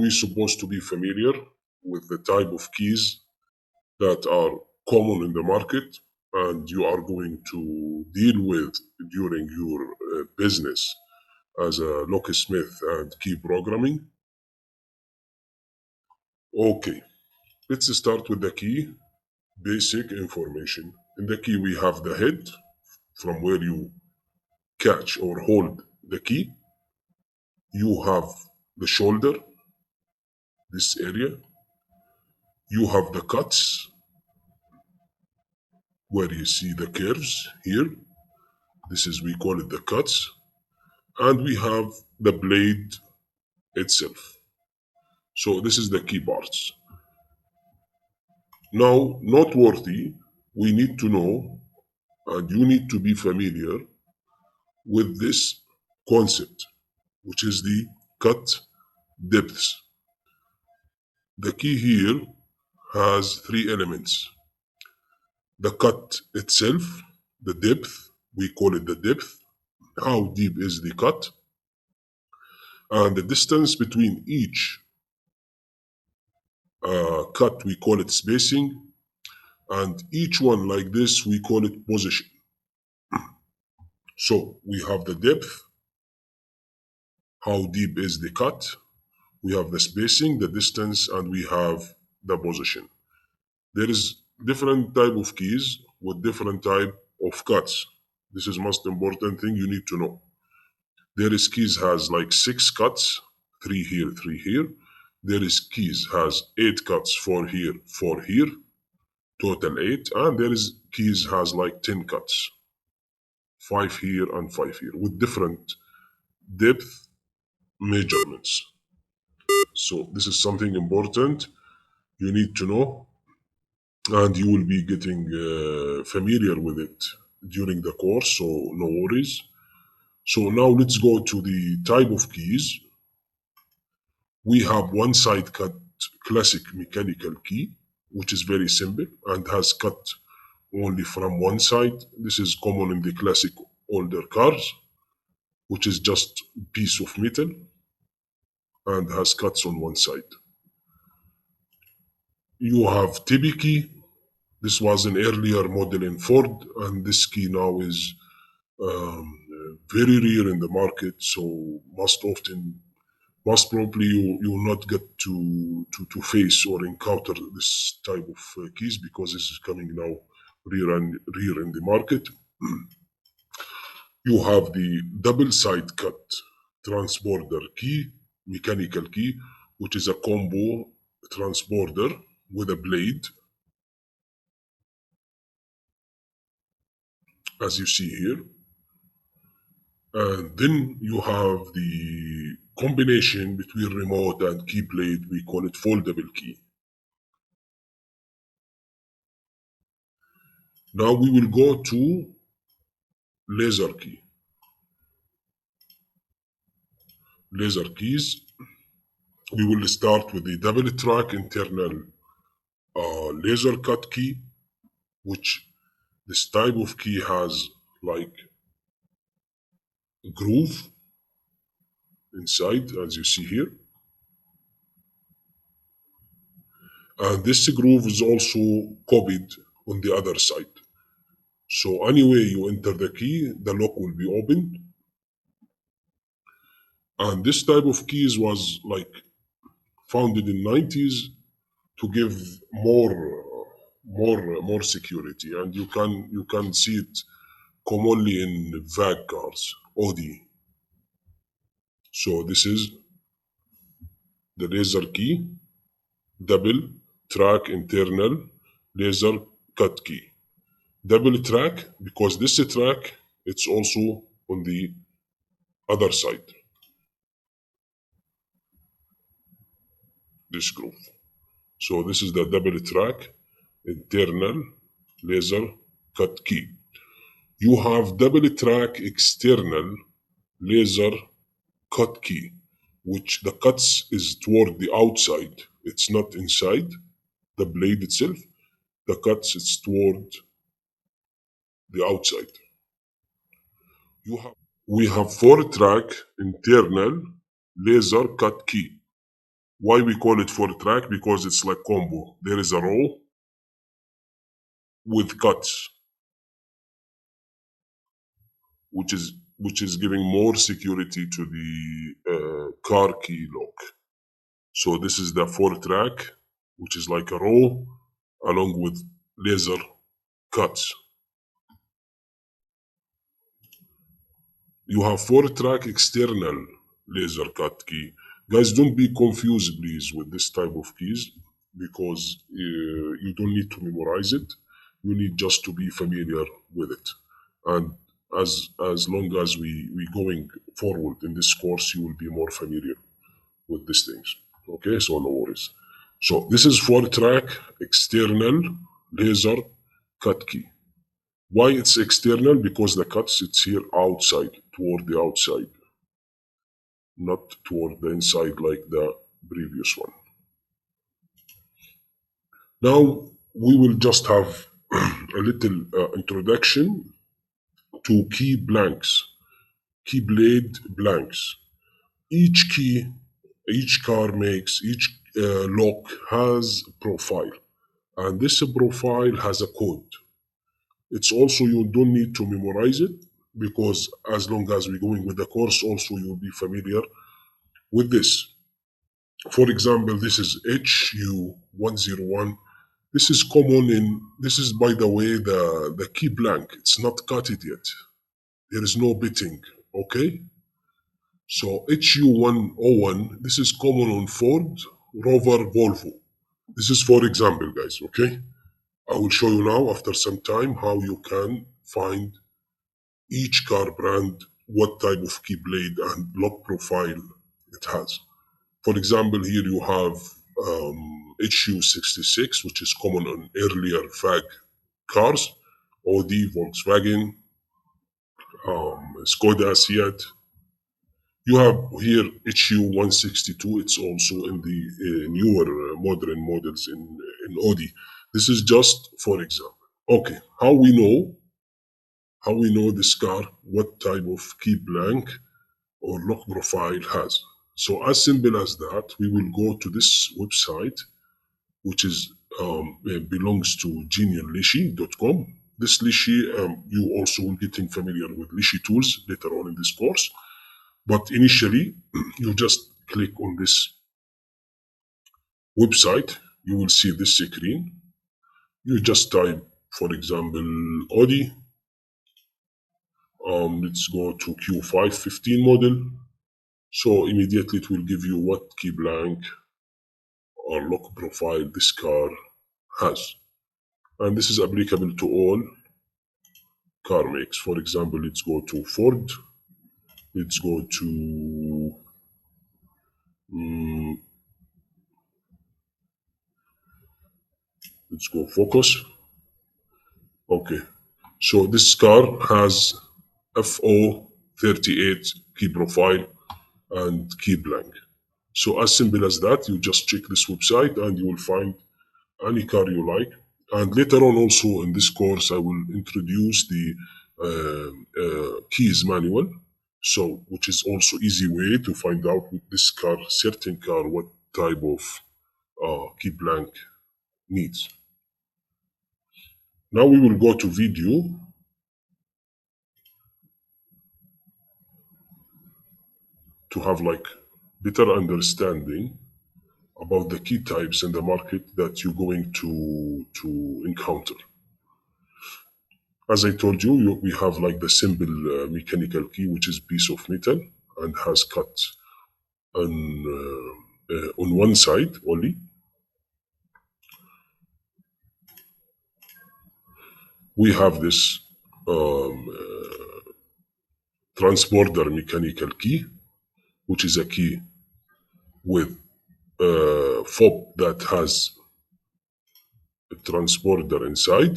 we're supposed to be familiar with the type of keys that are common in the market and you are going to deal with during your business as a locksmith and key programming. Okay, let's start with the key basic information. In the key, we have the head from where you catch or hold the key. You have the shoulder, this area. You have the cuts, where you see the curves here. This is, we call it the cuts. And we have the blade itself. So this is the key parts. Now, noteworthy, we need to know, and you need to be familiar with this concept, which is the cut depths. The key here has three elements. The cut itself, the depth, we call it the depth. How deep is the cut? And the distance between each cut, we call it spacing. And each one like this, we call it position. So we have the depth, how deep is the cut, we have the spacing, the distance, and we have the position. There is different type of keys with different type of cuts. This is most important thing you need to know. There is keys has like 6 cuts, 3 here, 3 here. There is keys has 8 cuts, 4 here, 4 here, total 8. And there is keys has like 10 cuts, 5 here and 5 here, with different depth measurements. So this is something important you need to know, and you will be getting familiar with it during the course, so no worries. So now let's go to the type of keys. We have one side cut classic mechanical key, which is very simple and has cut only from one side. This is common in the classic older cars, which is just piece of metal and has cuts on one side. You have TB key. This was an earlier model in Ford, and this key now is very rare in the market. So most probably you will not get to face or encounter this type of keys, because this is coming now rare in the market. You have the double side cut transponder key, mechanical key, which is a combo transponder with a blade, as you see here. And then you have the combination between remote and key blade. We call it foldable key. Now we will go to laser key. Laser keys. We will start with the double track internal laser cut key, which this type of key has like a groove inside, as you see here. And this groove is also copied on the other side. So anyway you enter the key, the lock will be opened. And this type of keys was like founded in 90s to give more security, and you can see it commonly in VAG cars, Audi. So this is the laser key, double track internal laser cut key. Double track because this track, it's also on the other side, this groove. So this is the double track internal laser cut key. You have double track external laser cut key, which the cuts is toward the outside. It's not inside the blade itself. The cuts is toward the outside. We have 4 track internal laser cut key. Why we call it 4-track? Because it's like combo. There is a row with cuts, which is giving more security to the car key lock. So this is the 4-track, which is like a row along with laser cuts. You have 4-track external laser cut key. Guys, don't be confused, please, with this type of keys, because you don't need to memorize it. You need just to be familiar with it. And as long as we going forward in this course, you will be more familiar with these things. Okay, so no worries. So this is 4-track external laser cut key. Why it's external? Because the cuts, it's here outside, toward the outside, not toward the inside like the previous one. Now we will just have a little introduction to key blanks, key blade blanks. Each key, each car makes, each lock has a profile, and this profile has a code. It's also, you don't need to memorize it, because as long as we're going with the course, also you'll be familiar with this. For example, this is HU101. This is common this is, by the way, the key blank. It's not cut it yet. There is no bitting, okay? So HU101, this is common on Ford, Rover, Volvo. This is for example, guys, okay? I will show you now after some time how you can find each car brand, what type of key blade and lock profile it has. For example, here you have HU66, which is common on earlier VAG cars, Audi, Volkswagen, Skoda, Seat. You have here HU162. It's also in the newer modern models in Audi. This is just for example. Okay, how we know this car, what type of key blank or lock profile has. So as simple as that, we will go to this website, which is belongs to geniallishi.com. This Lishi, you also will getting familiar with Lishi tools later on in this course. But initially, you just click on this website. You will see this screen. You just type, for example, Audi. Let's go to Q515 model. So immediately it will give you what key blank or lock profile this car has. And this is applicable to all car makes. For example, let's go to Ford. Let's go to let's go Focus. Okay, so this car has FO38 key profile and key blank. So as simple as that, you just check this website and you will find any car you like. And later on also in this course, I will introduce the keys manual. So, which is also easy way to find out with this car, certain car, what type of key blank needs. Now we will go to video to have like better understanding about the key types in the market that you're going to encounter. As I told you, we have like the simple mechanical key, which is piece of metal and has cut on one side only. We have this transponder mechanical key, which is a key with a fob that has a transponder inside.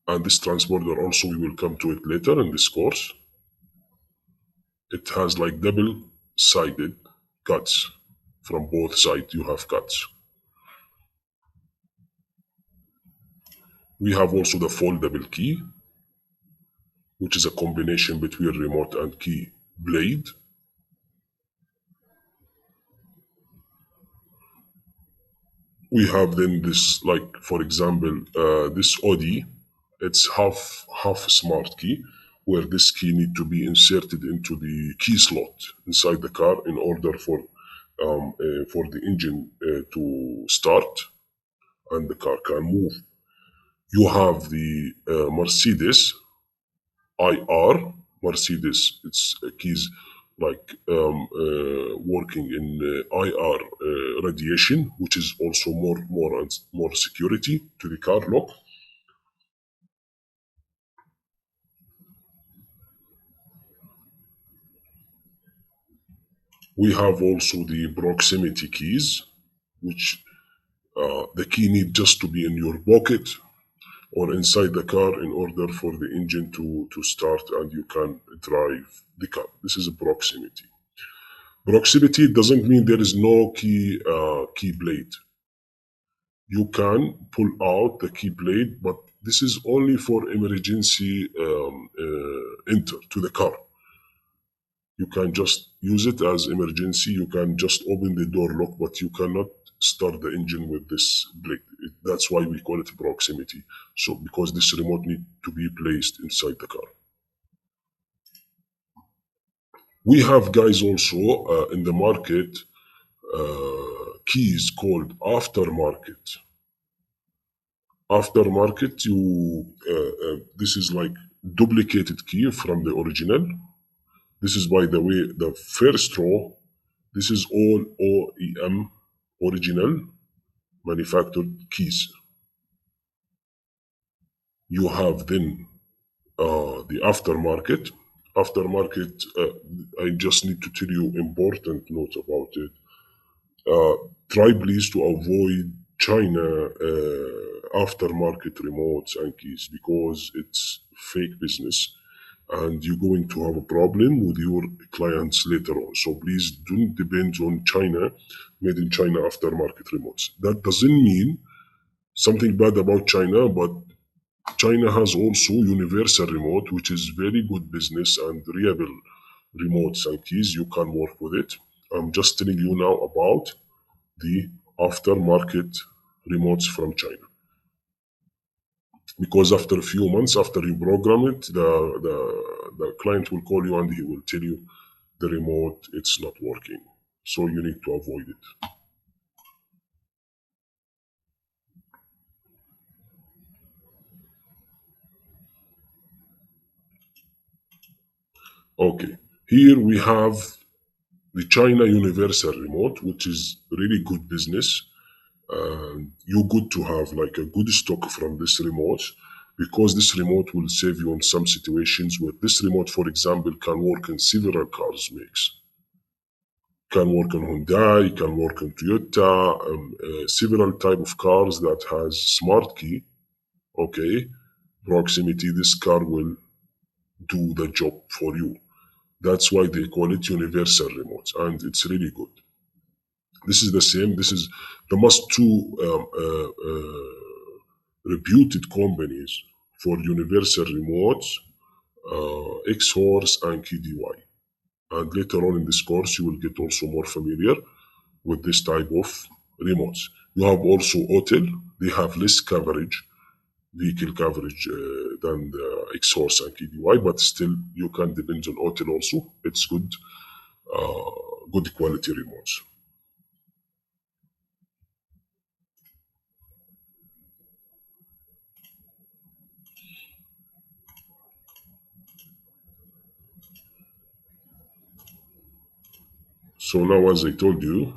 And this transponder also, we will come to it later in this course. It has like double-sided cuts. From both sides, you have cuts. We have also the foldable key, which is a combination between remote and key blade. We have then this, like for example, this OD, it's half smart key, where this key need to be inserted into the key slot inside the car in order for the engine to start and the car can move. You have the Mercedes IR. Mercedes, it's keys like working in IR radiation, which is also more security to the car lock. We have also the proximity keys, which the key need just to be in your pocket or inside the car in order for the engine to start and you can drive the car. This is a proximity. Proximity doesn't mean there is no key blade. You can pull out the key blade, but this is only for emergency enter to the car. You can just use it as emergency. You can just open the door lock, but you cannot start the engine with this blade. That's why we call it proximity. So because this remote need to be placed inside the car. We have guys also in the market keys called aftermarket. Aftermarket, this is like duplicated key from the original. This is, by the way, the first row. This is all OEM, original manufactured keys. You have then the aftermarket. Aftermarket, I just need to tell you important note about it. Try please to avoid China aftermarket remotes and keys because it's fake business and you're going to have a problem with your clients later on. So please don't depend on China, made in China aftermarket remotes. That doesn't mean something bad about China, but China has also universal remote, which is very good business and reliable remotes and keys. You can work with it. I'm just telling you now about the aftermarket remotes from China. Because after a few months, after you program it, the client will call you and he will tell you the remote, it's not working. So you need to avoid it. Okay, here we have the China Universal Remote, which is really good business. And you good to have like a good stock from this remote because this remote will save you in some situations where this remote, for example, can work in several cars makes. Can work on Hyundai, can work on Toyota, several type of cars that has smart key. Okay, proximity. This car will do the job for you. That's why they call it universal remote, and it's really good. This is the same. This is the most two reputed companies for universal remotes, X-Horse and KDY. And later on in this course, you will get also more familiar with this type of remotes. You have also Hotel. They have less coverage, vehicle coverage than the X-Horse and KDY, but still you can depend on Hotel also. It's good quality remotes. So now, as I told you,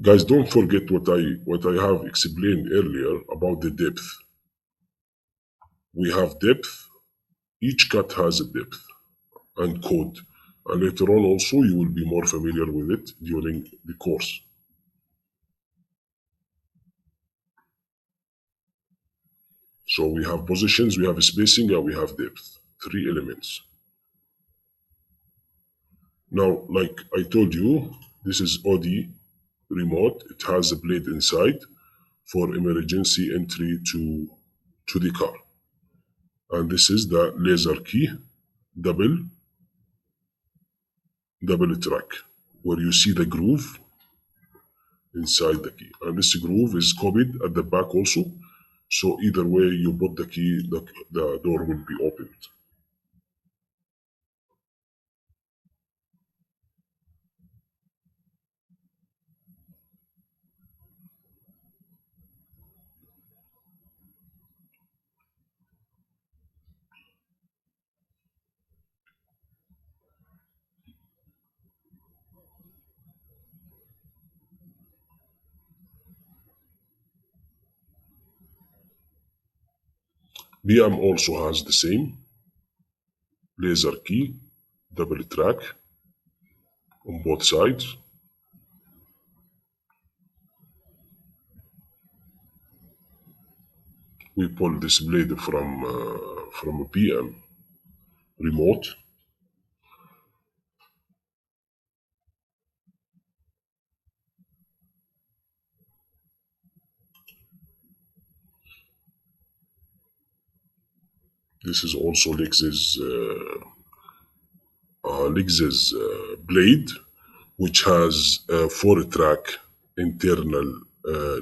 guys, don't forget what I have explained earlier about the depth. We have depth. Each cut has a depth and code. And later on also you will be more familiar with it during the course. So we have positions, we have spacing, and we have depth. Three elements. Now, like I told you, this is OD remote. It has a blade inside. for emergency entry to the car. And this is the laser key, double track, where you see the groove inside the key. And this groove is copied at the back also. So either way you put the key, the door will be opened. BM also has the same laser key, double track on both sides. We pull this blade from a BM remote. This is also Lex's blade, which has a 4-track internal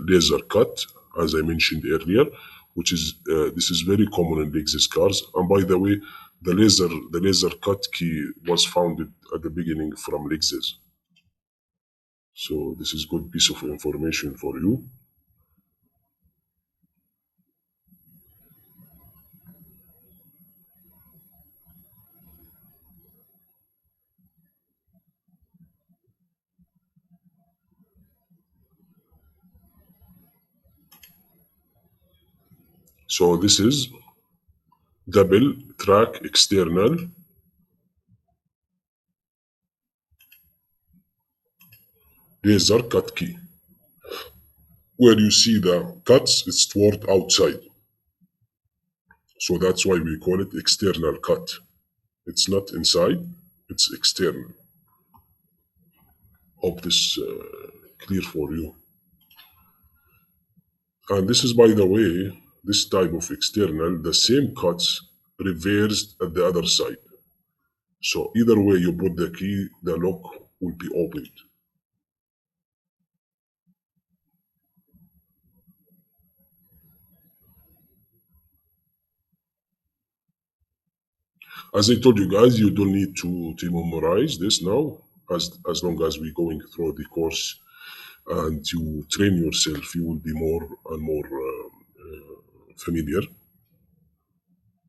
laser cut, as I mentioned earlier, which is this is very common in Lexus cars. And by the way, the laser cut key was founded at the beginning from Lexus. So this is good piece of information for you. So this is double track external laser cut key. Where you see the cuts, it's toward outside. So that's why we call it external cut. It's not inside, it's external. Hope this clear for you. And this is, by the way, this type of external, the same cuts reversed at the other side. So either way you put the key, the lock will be opened. As I told you guys, you don't need to memorize this now. As long as we're going through the course and you train yourself, you will be more and more familiar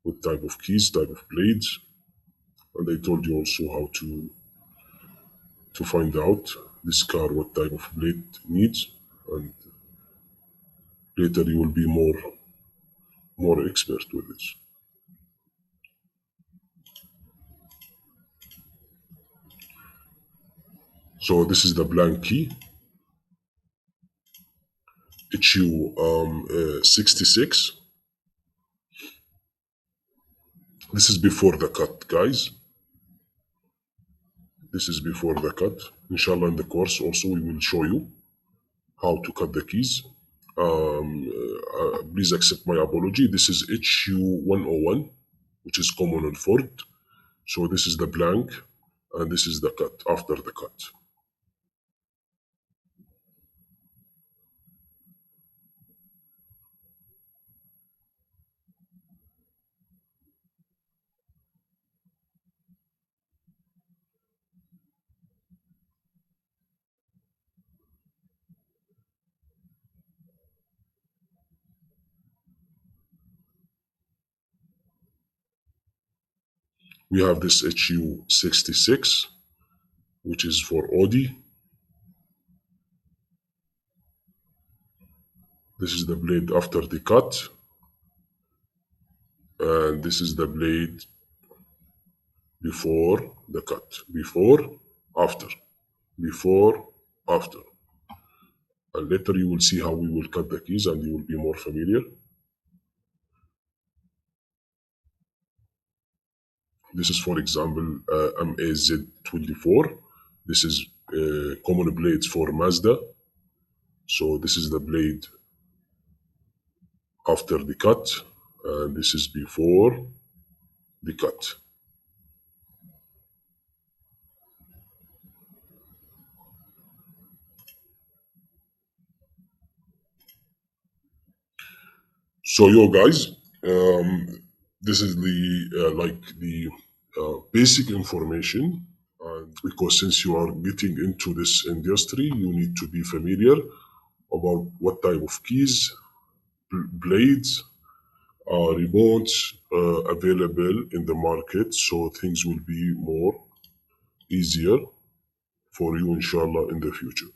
with type of keys, type of blades. And I told you also how to find out this car what type of blade needs, and later you will be more expert with this. So this is the blank key, HU 66. This is before the cut, guys. This is before the cut. Inshallah, in the course also we will show you how to cut the keys. Please accept my apology. This is HU 101, which is common on Ford. So this is the blank, and this is the cut after the cut. We have this HU 66, which is for Audi. This is the blade after the cut. And this is the blade before the cut. Before, after. Before, after. And later you will see how we will cut the keys and you will be more familiar. This is, for example, MAZ24. This is common blades for Mazda. So this is the blade after the cut, and this is before the cut. So, yo, guys, this is the like the basic information, and because since you are getting into this industry, you need to be familiar about what type of keys, blades, remotes available in the market, so things will be more easier for you, inshallah, in the future.